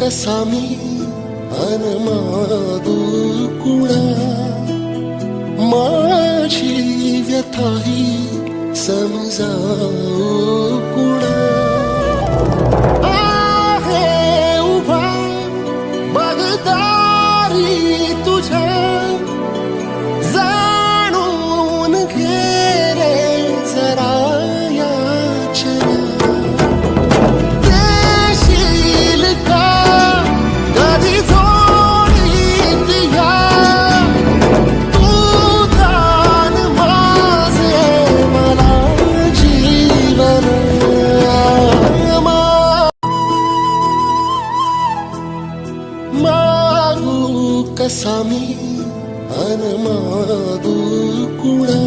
कसा मी अनमादू कुणा माझी व्यथाही समजावू कुणा आहे उभा बगदारी तुझ्या जाणून घे रे जरा याचना देशील का कधी जोडीत या तू दान माझे मला जीवन मागू कसा मी अनमादू कुणा